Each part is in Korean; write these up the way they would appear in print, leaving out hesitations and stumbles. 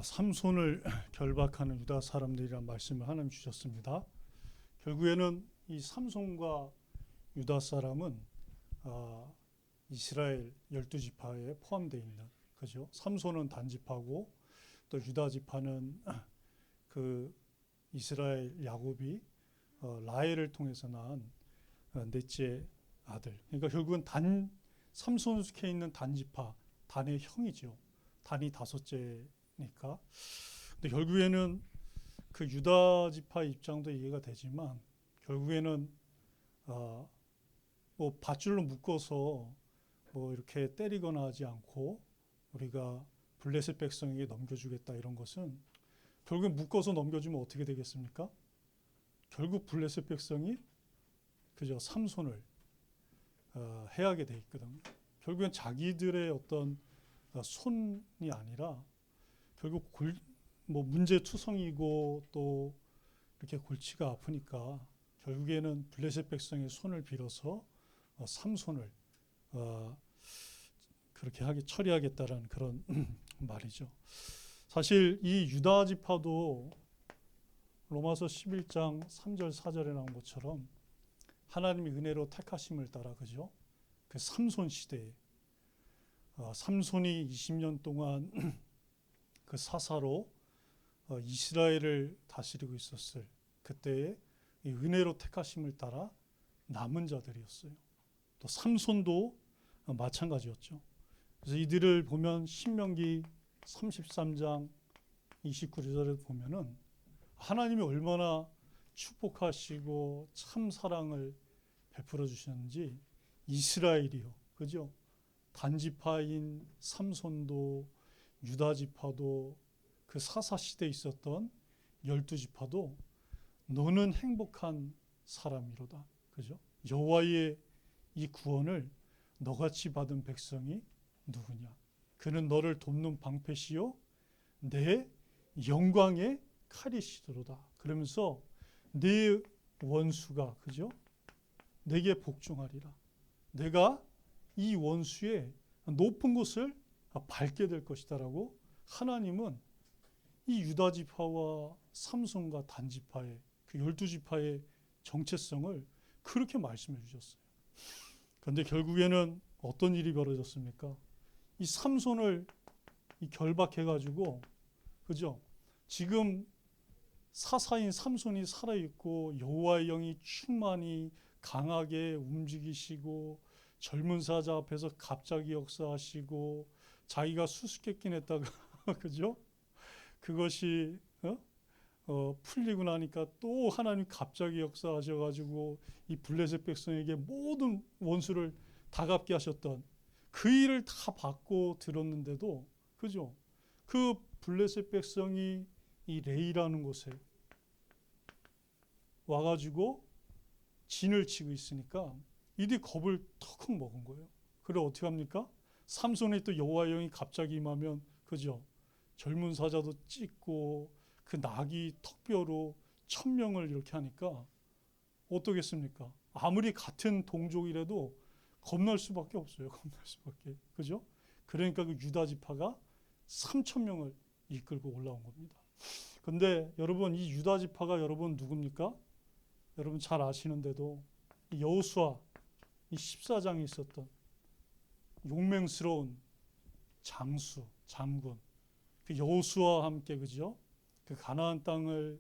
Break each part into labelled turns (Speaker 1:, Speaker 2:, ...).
Speaker 1: 삼손을 결박하는 유다 사람들이란 말씀을 하나님 주셨습니다. 결국에는 이 삼손과 유다 사람은 이스라엘 12지파에 포함되어 있는, 그죠? 삼손은 단지파고 또 유다 지파는 그 이스라엘 야곱이 라헬을 통해서 낳은 넷째 아들. 그러니까 결국은 삼손 속해 있는 단지파, 단의 형이죠. 단이 다섯째니까. 근데 결국에는 그 유다 지파 입장도 이해가 되지만 결국에는 뭐 밧줄로 묶어서 뭐 이렇게 때리거나 하지 않고 우리가 블레셋 백성에게 넘겨주겠다 이런 것은 결국 묶어서 넘겨주면 어떻게 되겠습니까? 결국 블레셋 백성이 그저 삼손을 해하게 돼 있거든요. 결국엔 자기들의 어떤 손이 아니라 결국 뭐 문제투성이고 또 이렇게 골치가 아프니까 결국에는 블레셋 백성의 손을 빌어서 삼손을 그렇게 처리하겠다라는 그런 말이죠. 사실 이 유다 지파도 로마서 11장 3절 4절에 나온 것처럼 하나님의 은혜로 택하심을 따라, 그죠? 그 삼손 시대에 삼손이 20년 동안 그 사사로 이스라엘을 다스리고 있었을 그때에 이 은혜로 택하심을 따라 남은 자들이었어요. 또 삼손도 마찬가지였죠. 그래서 이들을 보면 신명기 33장 29절에 보면은 하나님이 얼마나 축복하시고 참 사랑을 베풀어 주셨는지 이스라엘이요, 그죠? 단지파인 삼손도 유다 지파도 그 사사 시대에 있었던 12지파도 너는 행복한 사람이로다, 그죠? 여호와의 이 구원을 너같이 받은 백성이 누구냐? 그는 너를 돕는 방패시요 내 영광의 칼이시도로다. 그러면서 네 원수가, 그죠? 내게 복종하리라. 내가 이 원수의 높은 곳을 밟게 될 것이다라고 하나님은 이 유다 지파와 삼손과 단지파의 그 12지파의 정체성을 그렇게 말씀해 주셨어요. 그런데 결국에는 어떤 일이 벌어졌습니까? 이 삼손을 결박해가지고, 그죠? 지금 사사인 삼손이 살아있고 여호와의 영이 충만히 강하게 움직이시고 젊은 사자 앞에서 갑자기 역사하시고 자기가 수수께끼 냈다가 그죠? 그것이 풀리고 나니까 또 하나님 갑자기 역사하셔가지고 이 블레셋 백성에게 모든 원수를 다 갚게 하셨던 그 일을 다 받고 들었는데도, 그죠? 그 블레셋 백성이 이 레이라는 곳에 와가지고 진을 치고 있으니까 이들이 겁을 턱 먹은 거예요. 그래 어떻게 합니까? 삼손의 또 여호와의 영이 갑자기 임하면, 그죠? 젊은 사자도 찢고 그 나귀 턱뼈로 1000명을 이렇게 하니까 어떻겠습니까? 아무리 같은 동족이라도 겁날 수밖에 없어요. 겁날 수밖에. 그죠? 그러니까 그 유다 지파가 3000명을 이끌고 올라온 겁니다. 근데 여러분 이 유다 지파가 여러분 누굽니까? 여러분 잘 아시는데도 이 여호수아 이 14장에 있었던 용맹스러운 장군 그 여호수아와 함께, 그죠? 그 가나안 땅을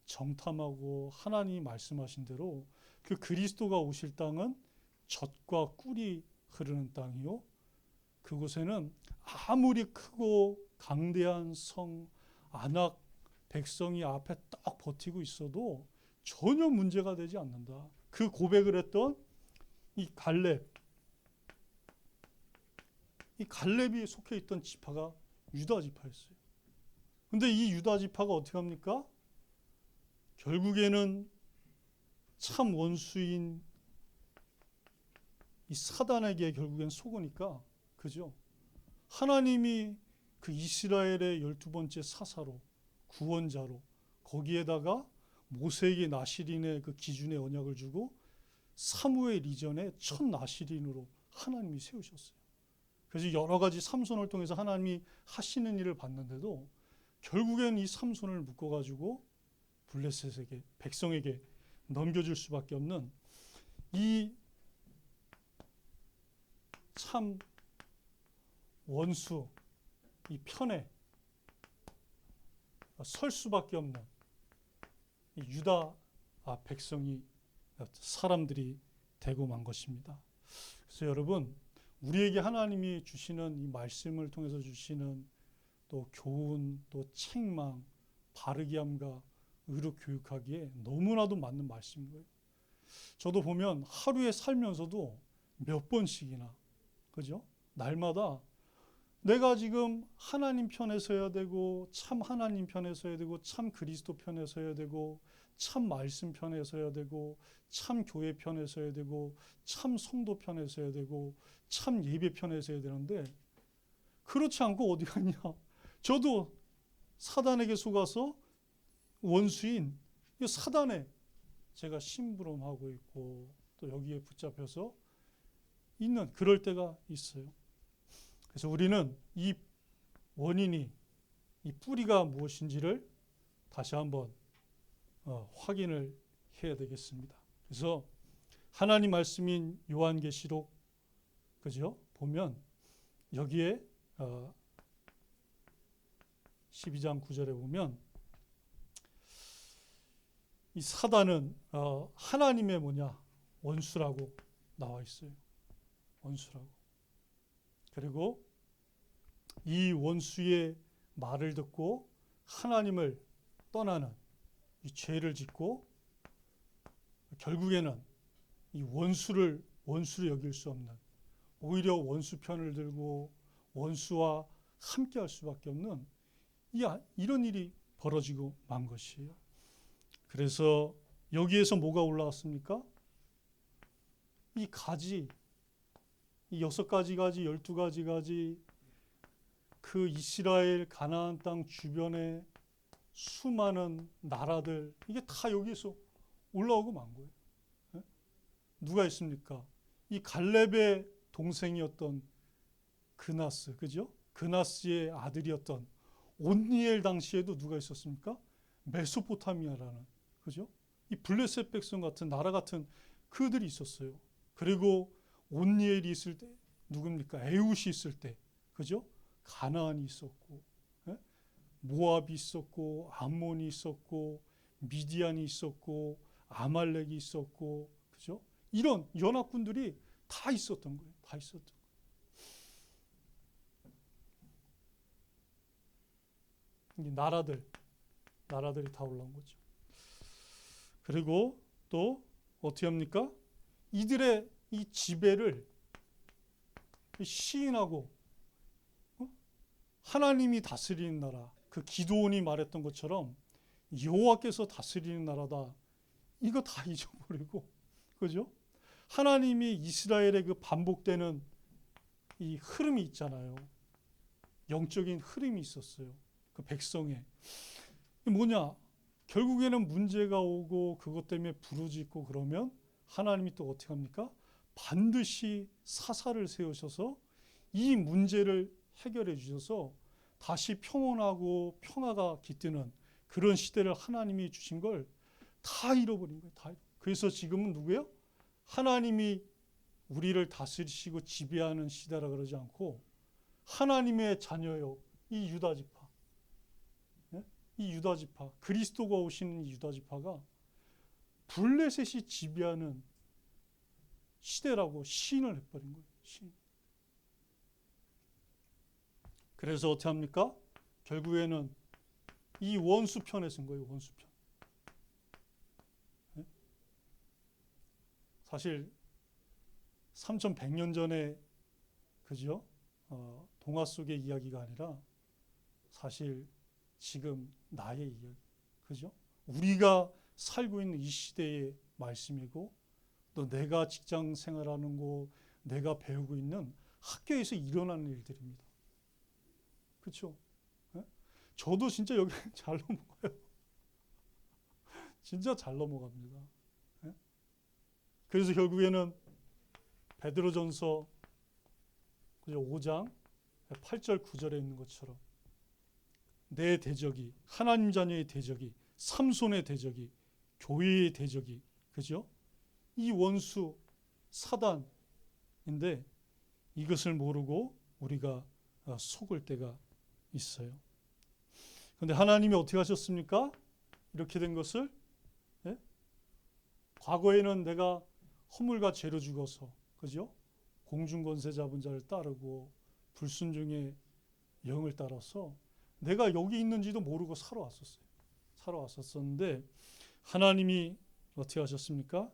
Speaker 1: 정탐하고 하나님이 말씀하신 대로 그 그리스도가 오실 땅은 젖과 꿀이 흐르는 땅이요, 그곳에는 아무리 크고 강대한 성 안악 백성이 앞에 딱 버티고 있어도 전혀 문제가 되지 않는다. 그 고백을 했던 이 갈렙이 속해 있던 지파가 유다 지파였어요. 근데 이 유다 지파가 어떻게 합니까? 결국에는 참 원수인 이 사단에게 결국엔 속으니까, 그죠? 하나님이 그 이스라엘의 12번째 사사로 구원자로 거기에다가 모세에게 나시린의 그 기준의 언약을 주고 사무엘 이전에 첫 나시린으로 하나님이 세우셨어요. 그래서 여러 가지 삼손을 통해서 하나님이 하시는 일을 봤는데도 결국엔 이 삼손을 묶어가지고 블레셋에게, 백성에게 넘겨줄 수밖에 없는 이 참 원수, 이 편에 설 수밖에 없는 이 유다 백성이, 사람들이 되고 만 것입니다. 그래서 여러분, 우리에게 하나님이 주시는 이 말씀을 통해서 주시는 또 교훈, 또 책망, 바르게 함과 의로 교육하기에 너무나도 맞는 말씀인 거예요. 저도 보면 하루에 살면서도 몇 번씩이나, 그죠? 날마다 내가 지금 하나님 편에 서야 되고, 참 하나님 편에 서야 되고, 참 그리스도 편에 서야 되고, 참 말씀 편에 서야 되고, 참 교회 편에 서야 되고, 참 성도 편에 서야 되고, 참 예배 편에 서야 되는데, 그렇지 않고 어디 갔냐? 저도 사단에게 속아서 원수인 이 사단에 제가 심부름하고 있고, 또 여기에 붙잡혀서 있는 그럴 때가 있어요. 그래서 우리는 이 원인이, 이 뿌리가 무엇인지를 다시 한번 확인을 해야 되겠습니다. 그래서 하나님 말씀인 요한계시록, 그죠? 보면 여기에 12장 9절에 보면 이 사단은 하나님의 원수라고 나와 있어요. 원수라고. 그리고 이 원수의 말을 듣고 하나님을 떠나는, 이 죄를 짓고 결국에는 이 원수를 여길 수 없는, 오히려 원수 편을 들고 원수와 함께 할 수밖에 없는 이런 일이 벌어지고 만 것이에요. 그래서 여기에서 뭐가 올라왔습니까? 이 가지, 이 6가지 가지, 12가지 가지, 그 이스라엘 가나안 땅 주변의 수많은 나라들, 이게 다 여기서 올라오고 만 거예요. 네? 누가 있습니까? 이 갈렙의 동생이었던 그나스, 그죠? 그나스의 아들이었던 온니엘 당시에도 누가 있었습니까? 메소포타미아라는, 그죠? 이 블레셋 백성 같은 나라 같은 그들이 있었어요. 그리고 온니엘이 있을 때 누굽니까? 에웃이 있을 때, 그죠? 가나안이 있었고, 예? 모압이 있었고, 암몬이 있었고, 미디안이 있었고, 아말렉이 있었고, 그죠? 이런 연합군들이 다 있었던 거예요. 다 있었던 거예요. 이 나라들이 다 올라온 거죠. 그리고 또 어떻게 합니까? 이들의 이 지배를 시인하고, 하나님이 다스리는 나라, 그 기드온이 말했던 것처럼 여호와께서 다스리는 나라다, 이거 다 잊어버리고, 그죠? 하나님이 이스라엘의 그 반복되는 이 흐름이 있잖아요. 영적인 흐름이 있었어요. 그 백성에. 뭐냐? 결국에는 문제가 오고 그것 때문에 부르짖고 그러면 하나님이 또 어떻게 합니까? 반드시 사사를 세우셔서 이 문제를 해결해 주셔서 다시 평온하고 평화가 깃드는 그런 시대를 하나님이 주신 걸 다 잃어버린 거예요. 다. 그래서 지금은 누구예요? 하나님이 우리를 다스리시고 지배하는 시대라 그러지 않고 하나님의 자녀요, 이 유다 지파, 이 유다 지파, 그리스도가 오시는 이 유다 지파가 블레셋이 지배하는 시대라고 시인을 해버린 거예요. 시인. 그래서 어떻게 합니까? 결국에는 이 원수 편에 쓴 거예요. 원수 편. 사실 3100년 전에, 그죠? 동화 속의 이야기가 아니라 사실 지금 나의 이야기, 그죠? 우리가 살고 있는 이 시대의 말씀이고, 또 내가 직장 생활하는 곳, 내가 배우고 있는 학교에서 일어나는 일들입니다. 그렇죠? 저도 진짜 여기 잘 넘어가요. 진짜 잘 넘어갑니다. 그래서 결국에는 베드로전서 5장 8절 9절에 있는 것처럼 내 대적이, 하나님 자녀의 대적이, 삼손의 대적이, 교회의 대적이, 그죠? 이 원수 사단인데 이것을 모르고 우리가 속을 때가 있어요. 그런데 하나님이 어떻게 하셨습니까? 이렇게 된 것을, 예? 과거에는 내가 허물과 죄로 죽어서, 그죠? 공중권세 잡은 자를 따르고 불순종의 영을 따라서 내가 여기 있는지도 모르고 살아왔었는데 하나님이 어떻게 하셨습니까?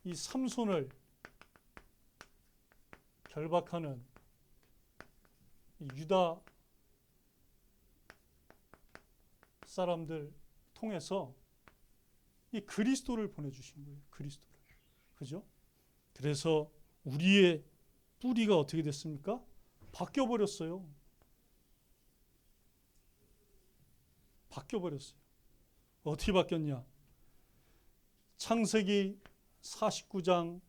Speaker 1: 이 삼손을 결박하는 이 유다 사람들 통해서 이 그리스도를 보내주신 거예요. 그리스도를. 그죠? 그래서 우리의 뿌리가 어떻게 됐습니까? 바뀌어버렸어요. 바뀌어버렸어요. 어떻게 바뀌었냐? 창세기 49장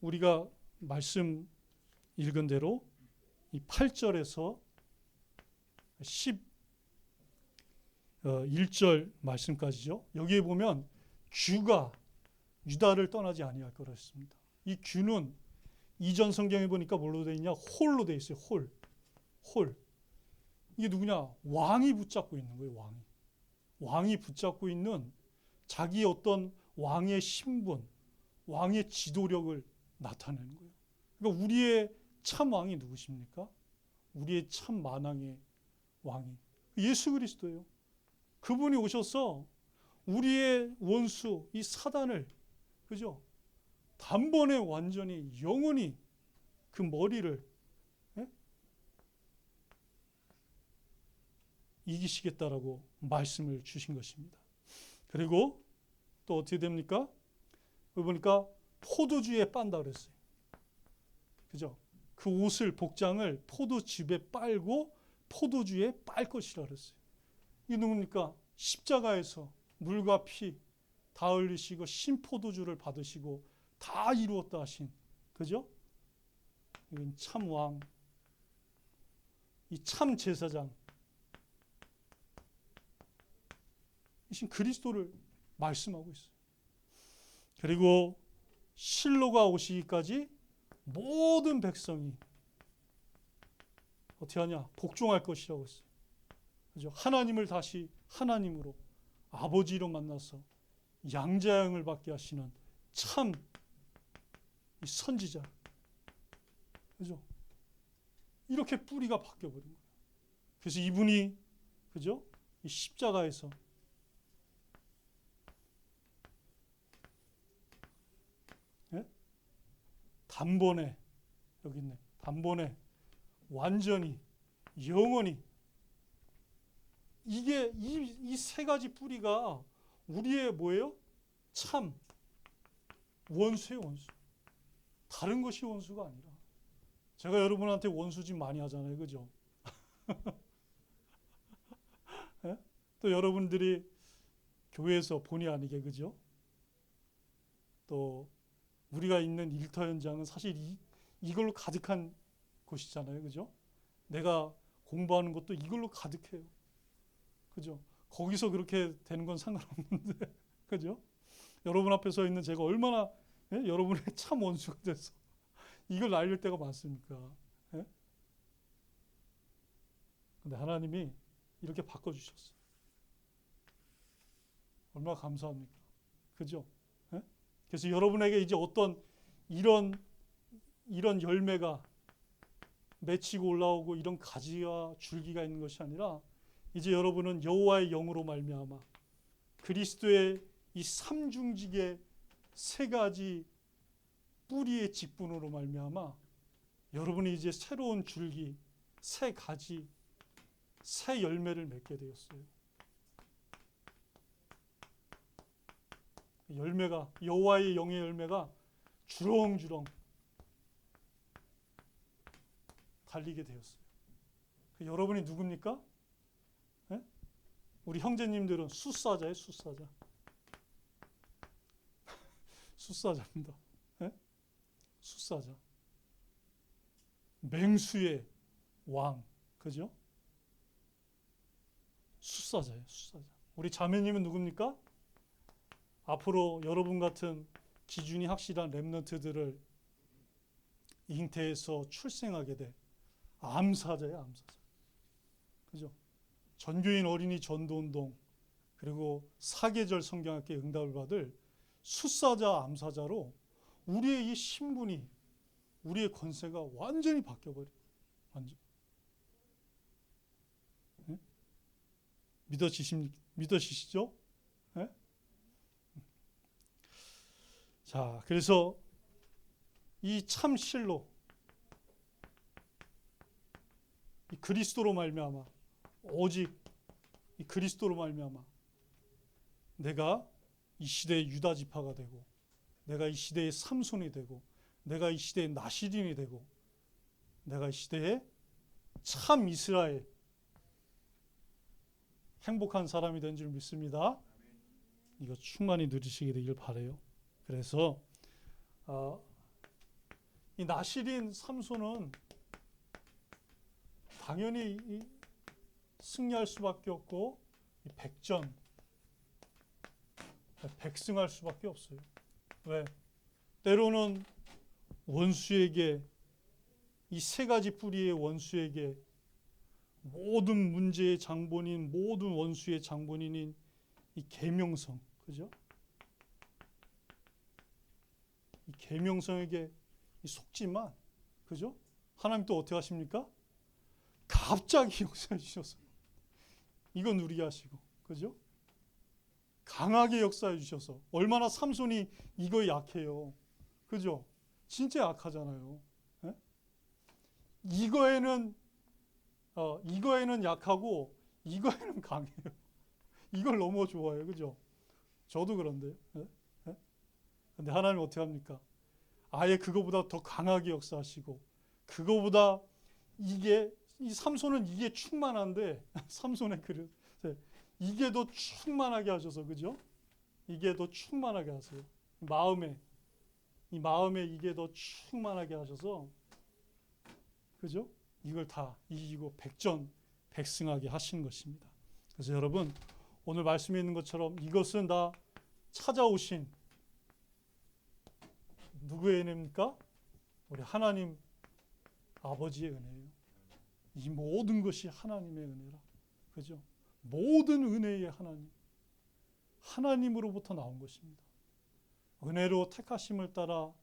Speaker 1: 우리가 말씀 읽은 대로 이 8절에서 11절 말씀까지죠. 여기에 보면 규가 유다를 떠나지 아니할 거라 했습니다. 이 규는 이전 성경에 보니까 뭘로 되어 있냐? 홀로 되어 있어요. 홀. 이게 누구냐? 왕이 붙잡고 있는 거예요. 왕이 붙잡고 있는 자기 어떤 왕의 신분, 왕의 지도력을 나타내는 거예요. 그러니까 우리의 참 왕이 누구십니까? 우리의 참 만왕의 왕이 예수 그리스도예요. 그분이 오셔서 우리의 원수 이 사단을, 그죠? 단번에 완전히 영원히 그 머리를 이기시겠다라고 말씀을 주신 것입니다. 그리고 또 어떻게 됩니까? 보니까 포도주에 빤다 그랬어요. 그죠? 그 옷을, 복장을 포도즙에 빨고 포도주에 빨 것이라 그랬어요. 이게 누굽니까? 십자가에서 물과 피 다 흘리시고 신포도주를 받으시고 다 이루었다 하신, 그죠? 이건 참 왕, 이 참 제사장 이신 그리스도를 말씀하고 있어요. 그리고 실로가 오시기까지 모든 백성이 어떻게 하냐? 복종할 것이라고 했어요. 그죠? 하나님을 다시 하나님으로 아버지로 만나서 양자양을 받게 하시는 참 선지자. 그죠? 이렇게 뿌리가 바뀌어버린 거예요. 그래서 이분이, 그죠? 이 십자가에서 단번에, 여기 있네. 단번에 완전히 영원히 이게 이 세 가지 뿌리가 우리의 뭐예요? 참 원수의 원수. 다른 것이 원수가 아니라. 제가 여러분한테 원수짓 많이 하잖아요. 그죠? 네? 또 여러분들이 교회에서 본의 아니게, 그죠? 또 우리가 있는 일터 현장은 사실 이걸로 가득한 곳이잖아요. 그죠? 내가 공부하는 것도 이걸로 가득해요. 그죠? 거기서 그렇게 되는 건 상관없는데, 그죠? 여러분 앞에 서 있는 제가 얼마나 여러분의 참 원수가 돼서 이걸 날릴 때가 많습니까? 예? 근데 하나님이 이렇게 바꿔주셨어요. 얼마나 감사합니까? 그죠? 예? 그래서 여러분에게 이제 어떤 이런 열매가 맺히고 올라오고 이런 가지와 줄기가 있는 것이 아니라 이제 여러분은 여호와의 영으로 말미암아 그리스도의 이 삼중직의 세 가지 뿌리의 직분으로 말미암아 여러분이 이제 새로운 줄기, 새 가지, 새 열매를 맺게 되었어요. 열매가, 여호와의 영의 열매가 주렁주렁 달리게 되었어요. 여러분이 누굽니까? 네? 우리 형제님들은 숫사자예요. 숫사자입니다. 네? 숫사자. 맹수의 왕, 그죠? 숫사자예요, 숫사자. 우리 자매님은 누굽니까? 앞으로 여러분 같은 기준이 확실한 렘넌트들을 잉태해서 출생하게 돼 암사자예요, 암사자. 그죠? 전교인 어린이 전도운동 그리고 사계절 성경학계 응답을 받을 숫사자 암사자로 우리의 이 신분이 우리의 권세가 완전히 바뀌어버려요. 완전. 네? 믿어지시죠? 네? 자, 그래서 이 참실로 이 그리스도로 말미암아 오직 이 그리스도로 말미암아 내가 이 시대의 유다 지파가 되고 내가 이 시대의 삼손이 되고 내가 이 시대의 나시린이 되고 내가 이 시대의 참 이스라엘 행복한 사람이 된 줄 믿습니다. 이거 충만히 누리시게 되길 바라요. 그래서 이 나시린 삼손은 당연히 승리할 수밖에 없고 백승할 수밖에 없어요. 왜? 때로는 원수에게 이 세 가지 뿌리의 원수에게 모든 문제의 장본인 모든 원수의 장본인인 이 계명성, 그죠? 이 계명성에게 속지만, 그죠? 하나님 또 어떻게 하십니까? 갑자기 역사해 주셔서 이거 누리게 하시고, 그죠? 강하게 역사해 주셔서 얼마나 삼손이 이거 약해요, 그죠? 진짜 약하잖아요. 예? 이거에는 약하고 이거에는 강해요. 이걸 너무 좋아해요, 그죠? 저도 그런데. 예? 예? 근데 하나님 어떻게 합니까? 아예 그거보다 더 강하게 역사하시고 그거보다 이 삼손은 이게 충만한데 삼손의 그릇 이게 더 충만하게 하셔서, 그죠? 이게 더 충만하게 하세요. 이 마음에 이게 더 충만하게 하셔서, 그죠? 이걸 다 이기고 백전백승하게 하신 것입니다. 그래서 여러분 오늘 말씀에 있는 것처럼 이것은 다 찾아오신 누구의 은혜입니까? 우리 하나님 아버지의 은혜예요. 이 모든 것이 하나님의 은혜라. 그죠? 모든 은혜의 하나님으로부터 나온 것입니다. 은혜로 택하심을 따라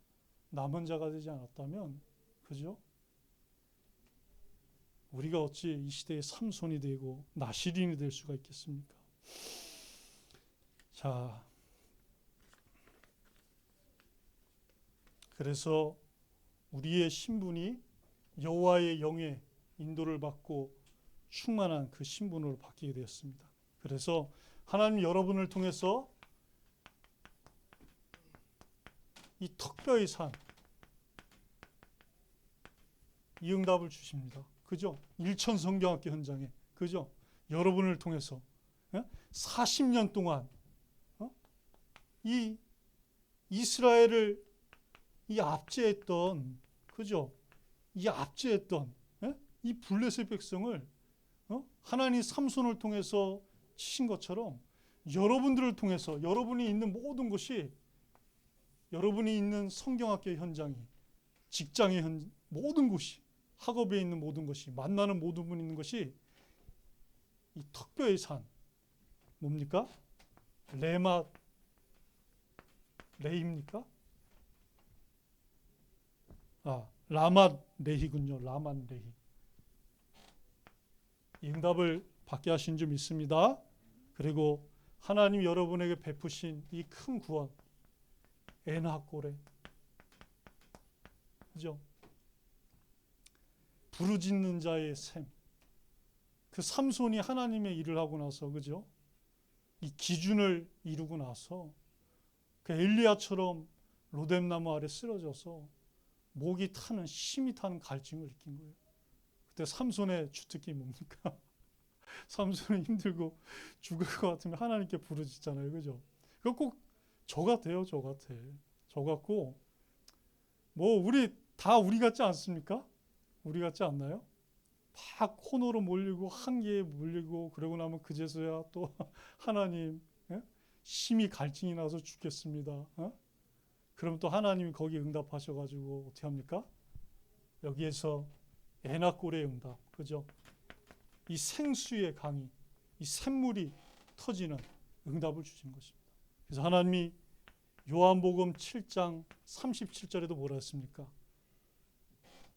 Speaker 1: 남은 자가 되지 않았다면, 그죠? 우리가 어찌 이 시대의 삼손이 되고 나시린이 될 수가 있겠습니까? 자, 그래서 우리의 신분이 여호와의 영의 인도를 받고 충만한 그 신분으로 바뀌게 되었습니다. 그래서 하나님 여러분을 통해서 이 특별히 산 이 응답을 주십니다. 그죠? 일천 성경학교 현장에, 그죠? 여러분을 통해서 40년 동안 이 이스라엘을 이 압제했던, 그죠? 이 압제했던 이 블레셋 백성을 하나님 삼손을 통해서 치신 것처럼 여러분들을 통해서 여러분이 있는 모든 곳이, 여러분이 있는 성경학교 현장이, 직장의 모든 곳이, 학업에 있는 모든 것이, 만나는 모든 분이 있는 것이 이 특별의 산 뭡니까? 레입니까? 라맛 레히군요. 라맛 레히. 이 응답을 받게 하신 줄 믿습니다. 그리고 하나님 여러분에게 베푸신 이 큰 구원, 에나꼬레, 그죠? 부르짖는 자의 샘. 그 삼손이 하나님의 일을 하고 나서, 그죠? 이 기준을 이루고 나서 그 엘리야처럼 로뎀나무 아래 쓰러져서 목이 타는, 심이 타는 갈증을 느낀 거예요. 그때 삼손의 주특기 뭡니까? 삼손이 힘들고 죽을 것 같으면 하나님께 부르짖잖아요, 그죠? 그거 꼭 저 같아요, 저 같아. 저 같고, 우리 같지 않습니까? 우리 같지 않나요? 막 코너로 몰리고 한계에 몰리고 그러고 나면 그제서야 또 하나님, 예? 심히 갈증이 나서 죽겠습니다. 그럼 또 하나님이 거기에 응답하셔가지고 어떻게 합니까? 여기에서 에나꼴의 응답, 그죠? 이 생수의 강이, 이 샘물이 터지는 응답을 주시는 것입니다. 그래서 하나님이 요한복음 7장 37절에도 뭐라 했습니까?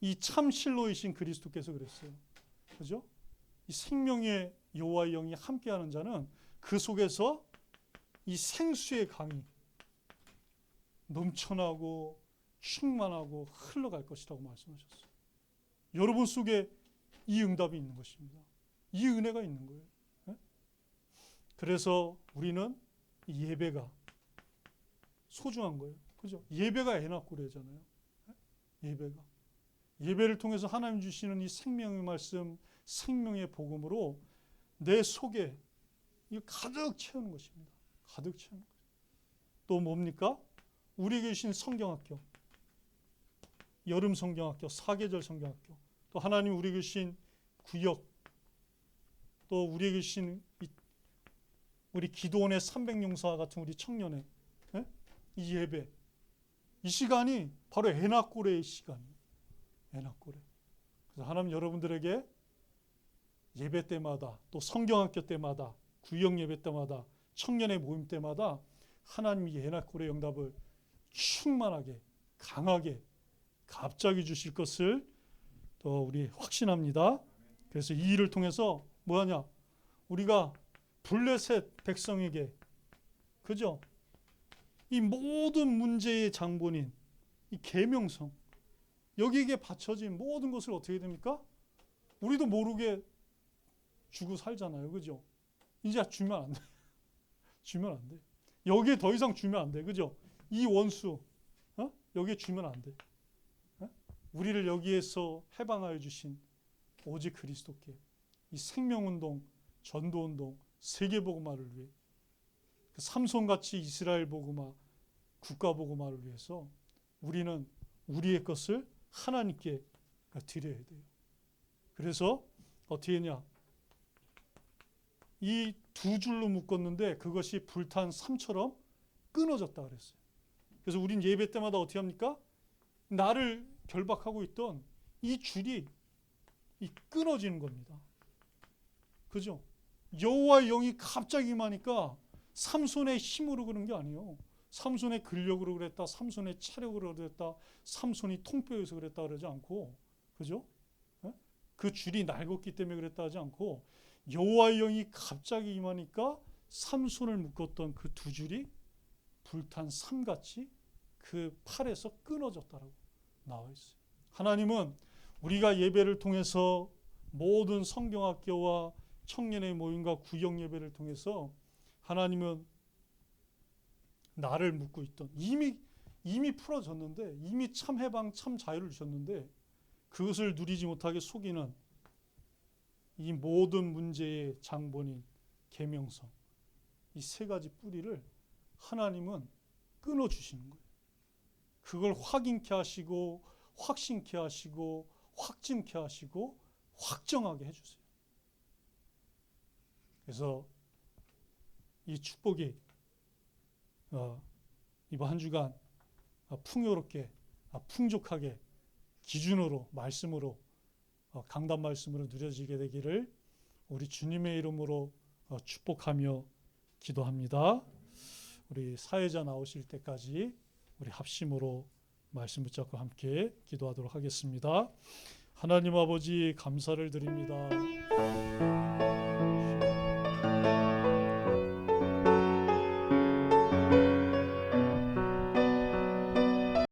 Speaker 1: 이 참 실로이신 그리스도께서 그랬어요. 그죠? 이 생명의 여호와의 영이 함께하는 자는 그 속에서 이 생수의 강이 넘쳐나고 충만하고 흘러갈 것이라고 말씀하셨어요. 여러분 속에 이 응답이 있는 것입니다. 이 은혜가 있는 거예요. 그래서 우리는 이 예배가 소중한 거예요. 그죠? 예배가 에나코레잖아요. 예배가. 예배를 통해서 하나님 주시는 이 생명의 말씀, 생명의 복음으로 내 속에 이 가득 채우는 것입니다. 가득 채우는 것. 또 뭡니까? 우리에게 주신 성경학교, 여름 성경학교, 사계절 성경학교, 또 하나님 우리에게 주신 구역, 또 우리에게 주신 우리 기도원의 300용사 같은 우리 청년의 이 예배, 이 시간이 바로 에나꼬레의 시간이에요. 에나꼬레. 그래서 하나님 여러분들에게 예배 때마다 또 성경학교 때마다 구역 예배 때마다 청년의 모임 때마다 하나님이 에나꼬레 응답을 충만하게 강하게 갑자기 주실 것을 또 우리 확신합니다. 그래서 이 일을 통해서 뭐하냐? 우리가 블레셋 백성에게 그죠? 이 모든 문제의 장본인 이 계명성 여기에게 바쳐진 모든 것을 어떻게 됩니까? 우리도 모르게 주고 살잖아요. 그죠? 이제 주면 안 돼. 주면 안 돼. 여기에 더 이상 주면 안 돼. 그죠? 이 원수 여기에 주면 안 돼. 우리를 여기에서 해방하여 주신 오직 그리스도께 이 생명운동, 전도운동, 세계복음화를 위해 삼손같이 이스라엘 복음화, 국가복음화를 위해서 우리는 우리의 것을 하나님께 드려야 돼요. 그래서 어떻게 했냐? 이 두 줄로 묶었는데 그것이 불탄 삼처럼 끊어졌다 그랬어요. 그래서 우린 예배 때마다 어떻게 합니까? 나를 결박하고 있던 이 줄이 끊어지는 겁니다. 그죠? 여호와의 영이 갑자기 임하니까 삼손의 힘으로 그런 게 아니에요. 삼손의 근력으로 그랬다, 삼손의 체력으로 그랬다, 삼손이 통뼈여서 그랬다 그러지 않고, 그죠? 그 줄이 날걷기 때문에 그랬다 하지 않고 여호와의 영이 갑자기 임하니까 삼손을 묶었던 그 두 줄이 불탄 삼같이 그 팔에서 끊어졌다라고 나와 있어요. 하나님은 우리가 예배를 통해서 모든 성경학교와 청년의 모임과 구역 예배를 통해서 하나님은 나를 묶고 있던 이미 풀어졌는데 이미 참 해방 참 자유를 주셨는데 그것을 누리지 못하게 속이는 이 모든 문제의 장본인 계명성 이 세 가지 뿌리를 하나님은 끊어주시는 거예요. 그걸 확인케 하시고 확신케 하시고 확증케 하시고 확정하게 해주세요. 그래서 이 축복이 이번 한 주간 풍요롭게 풍족하게 기준으로 말씀으로 강단 말씀으로 누려지게 되기를 우리 주님의 이름으로 축복하며 기도합니다. 우리 사회자 나오실 때까지 우리 합심으로 말씀 붙잡고 함께 기도하도록 하겠습니다. 하나님 아버지 감사를 드립니다.